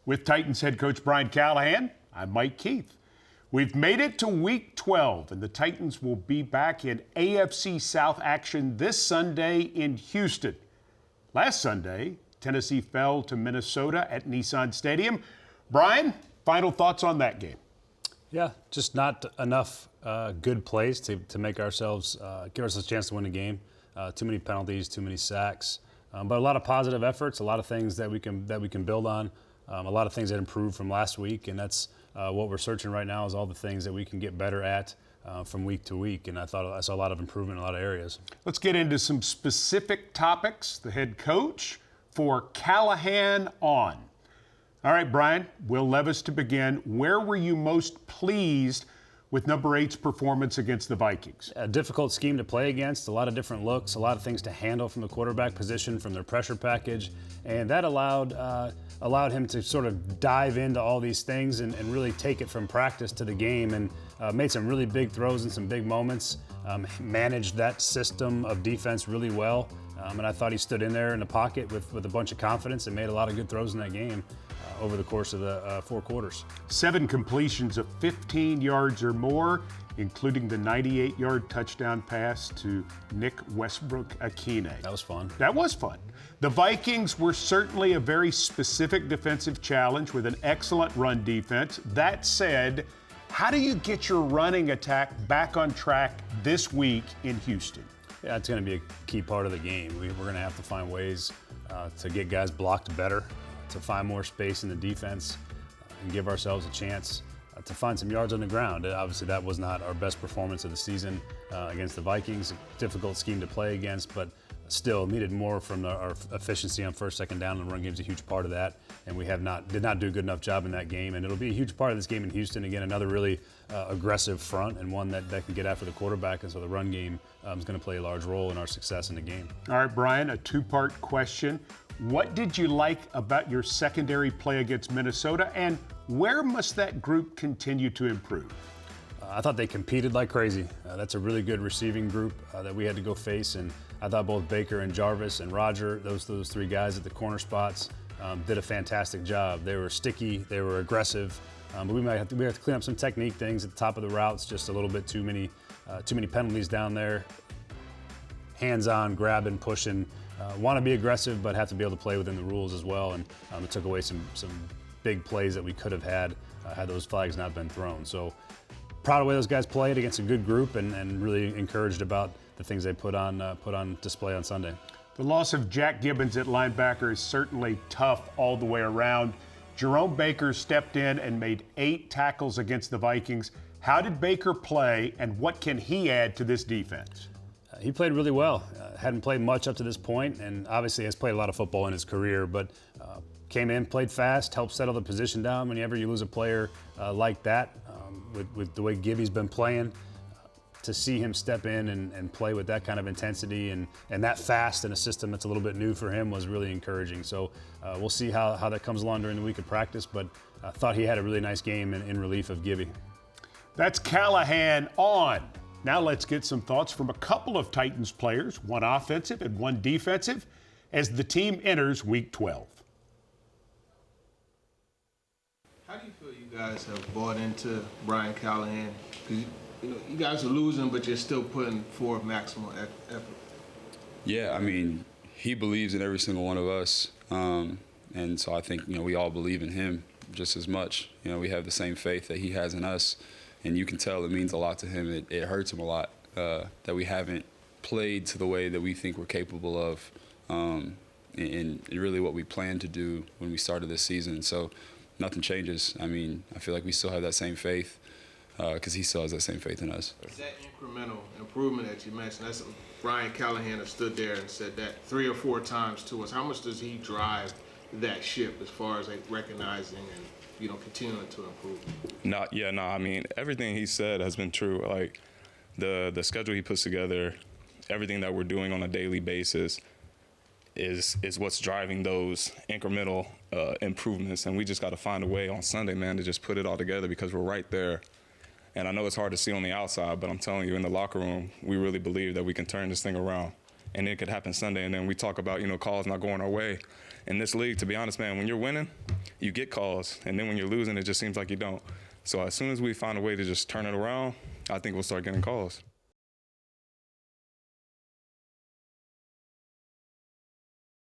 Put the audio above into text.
With Titans head coach Brian Callahan, I'm Mike Keith. We've made it to week 12, and the Titans will be back in AFC South action this Sunday in Houston. Last Sunday, Tennessee fell to Minnesota at Nissan Stadium. Brian, final thoughts on that game? Yeah, just not enough good plays to make ourselves, give ourselves a chance to win the game. Too many penalties, too many sacks, but a lot of positive efforts, a lot of things that we can build on, a lot of things that improved from last week, and that's what we're searching right now is all the things that we can get better at from week to week. And I thought I saw a lot of improvement in a lot of areas. Let's get into some specific topics. The head coach for Callahan on. All right, Brian, Will Levis to begin. Where were you most pleased with number 8's performance against the Vikings? A difficult scheme to play against, a lot of different looks, a lot of things to handle from the quarterback position, from their pressure package, and that allowed him to sort of dive into all these things and really take it from practice to the game, and made some really big throws in some big moments, managed that system of defense really well, and I thought he stood in there in the pocket with a bunch of confidence and made a lot of good throws in that game over the course of the 4 quarters. 7 completions of 15 yards or more, including the 98-yard touchdown pass to Nick Westbrook-Akine. That was fun. That was fun. The Vikings were certainly a very specific defensive challenge with an excellent run defense. That said, how do you get your running attack back on track this week in Houston? Yeah, it's going to be a key part of the game. We're going to have to find ways to get guys blocked better, to find more space in the defense, and give ourselves a chance to find some yards on the ground. Obviously, that was not our best performance of the season against the Vikings. A difficult scheme to play against, but still needed more from our efficiency on first, second down. The run game is a huge part of that, and we did not do a good enough job in that game. And it'll be a huge part of this game in Houston. Again, another really aggressive front and one that can get after the quarterback, and so the run game is going to play a large role in our success in the game. All right, Brian, a 2-part question. What did you like about your secondary play against Minnesota, and where must that group continue to improve? I thought they competed like crazy. That's a really good receiving group that we had to go face, and I thought both Baker and Jarvis and Roger, those 3 guys at the corner spots, did a fantastic job. They were sticky, they were aggressive, but we have to clean up some technique things at the top of the routes. Just a little bit too many penalties down there. Hands-on, grabbing, pushing. Want to be aggressive, but have to be able to play within the rules as well. And it took away some big plays that we could have had those flags not been thrown. So proud of the way those guys played against a good group, and really encouraged about the things they put on display on Sunday. The loss of Jack Gibbons at linebacker is certainly tough all the way around. Jerome Backer stepped in and made 8 tackles against the Vikings. How did Baker play, and what can he add to this defense? He played really well. Hadn't played much up to this point, and obviously has played a lot of football in his career, but came in, played fast, helped settle the position down. Whenever you lose a player like that, with the way Gibby's been playing, to see him step in and play with that kind of intensity and that fast in a system that's a little bit new for him was really encouraging. So we'll see how that comes along during the week of practice, but I thought he had a really nice game in relief of Gibby. That's Callahan on. Now let's get some thoughts from a couple of Titans players, one offensive and one defensive, as the team enters Week 12. How do you feel you guys have bought into Brian Callahan? Because you guys are losing, but you're still putting forth maximum effort. Yeah, I mean, he believes in every single one of us, and so I think we all believe in him just as much. We have the same faith that he has in us. And you can tell it means a lot to him. It hurts him a lot that we haven't played to the way that we think we're capable of, and really what we planned to do when we started this season. So nothing changes. I mean, I feel like we still have that same faith because he still has that same faith in us. That incremental improvement that you mentioned, that's Brian Callahan has stood there and said that 3 or 4 times to us. How much does he drive that ship as far as recognizing and continuing to improve? I mean, everything he said has been true. Like the schedule he puts together, everything that we're doing on a daily basis is what's driving those incremental improvements. And we just got to find a way on Sunday, man, to just put it all together because we're right there. And I know it's hard to see on the outside, but I'm telling you, in the locker room, we really believe that we can turn this thing around. and it could happen Sunday. And then we talk about, calls not going our way. In this league, to be honest, man, when you're winning, you get calls. And then when you're losing, it just seems like you don't. So as soon as we find a way to just turn it around, I think we'll start getting calls.